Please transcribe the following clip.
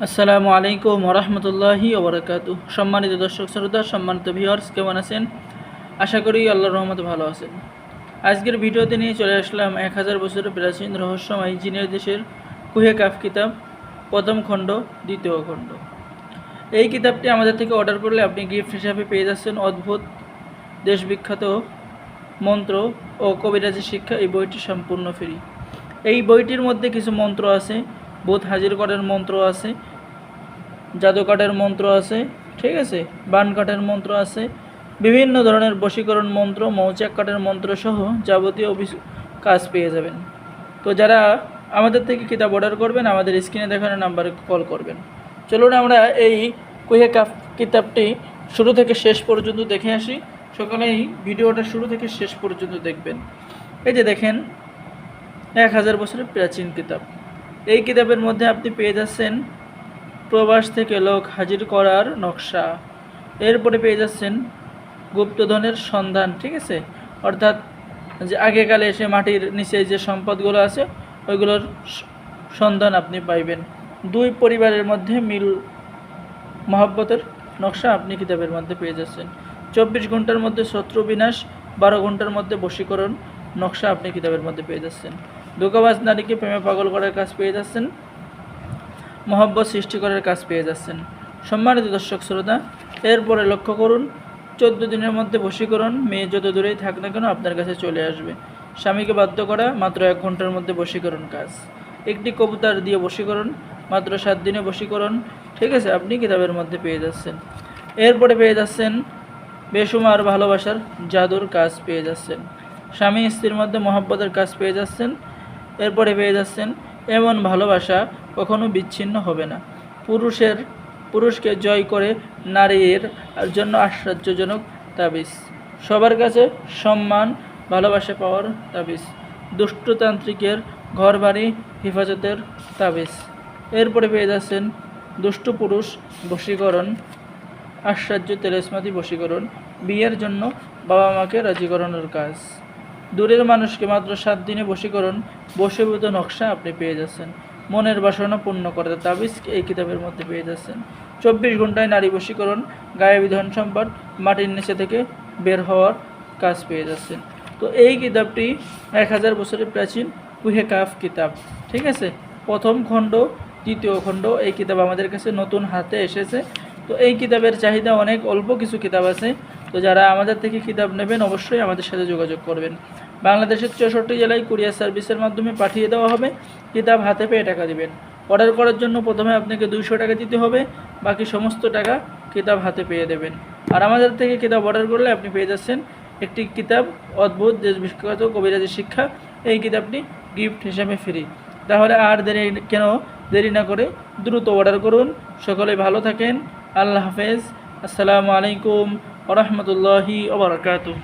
আসসালামু আলাইকুম ওরহমতুল্লাহি ওবরাকাতুহ। সম্মানিত দর্শক শ্রোতা, সম্মানিত ভিউয়ার্স, কেমন আছেন? আশা করি আল্লাহর রহমতে ভালো আছেন। আজকের ভিডিওতে নিয়ে চলে আসলাম 1000 বছরের প্রাচীন রহস্যময় জিনের দেশের কুহে কাফ কিতাব, প্রথম খণ্ড, দ্বিতীয় খণ্ড। এই কিতাবটি আমাদের থেকে অর্ডার করলে আপনি গিফট হিসাবে পেয়ে যাচ্ছেন অদ্ভুত দেশবিখ্যাত মন্ত্র ও কবিরাজি শিক্ষা। এই বইটি সম্পূর্ণ ফ্রি। এই বইটির মধ্যে কিছু মন্ত্র আছে, ভূত হাজির করার মন্ত্র আছে, জাদু কাঠের মন্ত্র আছে, ঠিক আছে, বান কাঠের মন্ত্র আছে, বিভিন্ন ধরনের বশীকরণ মন্ত্র, মৌচাক কাঠের মন্ত্র সহ যাবতীয় কাজ পেয়ে যাবেন। তো যারা আমাদের থেকে কিতাব অর্ডার করবেন, আমাদের স্ক্রিনে দেখানো নাম্বারে কল করবেন। চলুন আমরা এই কুহে কাফ কিতাবটি শুরু থেকে শেষ পর্যন্ত দেখে আসি। সকলেই ভিডিওটা শুরু থেকে শেষ পর্যন্ত দেখবেন। এই যে দেখেন, 1000 বছরের প্রাচীন কিতাব। এই কিতাবের মধ্যে আপনি পেয়ে যাচ্ছেন প্রবাস থেকে লোক হাজির করার নকশা, এরপরে পেয়ে যাচ্ছেন গুপ্তধনের সন্ধান, ঠিক আছে, অর্থাৎ যে আগেকালে এসে মাটির নিচে যে সম্পদগুলো আছে ওইগুলোর সন্ধান আপনি পাইবেন। দুই পরিবারের মধ্যে মিল মহব্বতের নকশা আপনি কিতাবের মধ্যে পেয়ে যাচ্ছেন। 24 ঘন্টার মধ্যে শত্রু বিনাশ, 12 ঘন্টার মধ্যে বশীকরণ নকশা আপনি কিতাবের মধ্যে পেয়ে যাচ্ছেন। ধোঁকাবাজ নারীকে প্রেমে পাগল করার কাজ পেয়ে যাচ্ছেন, মহব্বত সৃষ্টি করার কাজ পেয়ে যাচ্ছেন। সম্মানিত দর্শক শ্রোতা, এরপরে লক্ষ্য করুন, 14 দিনের মধ্যে বশীকরণ, মেয়ে যত দূরেই থাক না কেন আপনার কাছে চলে আসবে। স্বামীকে বাধ্য করা, মাত্র 1 ঘন্টার মধ্যে বশীকরণ কাজ। একটি কবুতর দিয়ে বশীকরণ, মাত্র 7 দিনে বশীকরণ, ঠিক আছে, আপনি কিতাবের মধ্যে পেয়ে যাচ্ছেন। এরপরে পেয়ে যাচ্ছেন বেসুমার ভালোবাসার জাদুর কাজ পেয়ে যাচ্ছেন। স্বামী স্ত্রীর মধ্যে মহব্বতের কাজ পেয়ে যাচ্ছেন। এরপরে পেয়ে যাচ্ছেন এমন ভালোবাসা কখনো বিচ্ছিন্ন হবে না। পুরুষকে জয় করে নারীর জন্য আশ্চর্যজনক তাবিজ। সবার কাছে সম্মান, ভালোবাসা পাওয়ার তাবিজ। দুষ্টতান্ত্রিকের ঘর বাড়ি হেফাজতের তাবিজ। এরপরে পেয়ে যাচ্ছেন দুষ্ট পুরুষ বশীকরণ, আশ্চর্য তেলেসমাতি বশীকরণ, বিয়ের জন্য বাবা মাকে রাজি করানোর কাজ। দূরের মানুষকে মাত্র 7 দিনে বশীকরণ, বশীভূত নকশা আপনি পেয়ে যাচ্ছেন। মনের বাসনা পূর্ণ করার তাবিজ এই কিতাবের মধ্যে পেয়ে যাচ্ছেন। 24 ঘন্টায় নারী বশীকরণ, গায়েবী ধন সম্পদ, মাটির নিচে থেকে বের হওয়ার কাজ পেয়ে যাচ্ছেন। তো এই কিতাবটি 1000 বছরের প্রাচীন কুহে কাফ কিতাব, ঠিক আছে, প্রথম খণ্ড, দ্বিতীয় খণ্ড। এই কিতাব আমাদের কাছে নতুন হাতে এসেছে। তো এই কিতাবের চাহিদা অনেক, অল্প কিছু কিতাব আছে। তো যারা আমাদের থেকে কিতাব নেবেন অবশ্যই আমাদের সাথে যোগাযোগ করবেন। বাংলাদেশের 64 জেলায় কুরিয়ার সার্ভিসের মাধ্যমে পাঠিয়ে দেওয়া হবে। কিতাব হাতে পেয়ে টাকা দিবেন। অর্ডার করার জন্য প্রথমে আপনাকে 200 টাকা দিতে হবে, বাকি সমস্ত টাকা কিতাব হাতে পেয়ে দেবেন। আর আমাদের থেকে কিতাব অর্ডার করলে আপনি পেয়ে যাচ্ছেন একটি কিতাব, অদ্ভুত দেশ বিখ্যাত কবিরাজি শিক্ষা। এই কিতাবটি গিফট হিসেবে ফ্রি। তাহলে আর দেরি না করে দ্রুত অর্ডার করুন। সকলে ভালো থাকেন। আল্লাহ হাফেজ। আসসালামু আলাইকুম ওয়া রাহমাতুল্লাহি ওয়া বারাকাতুহু।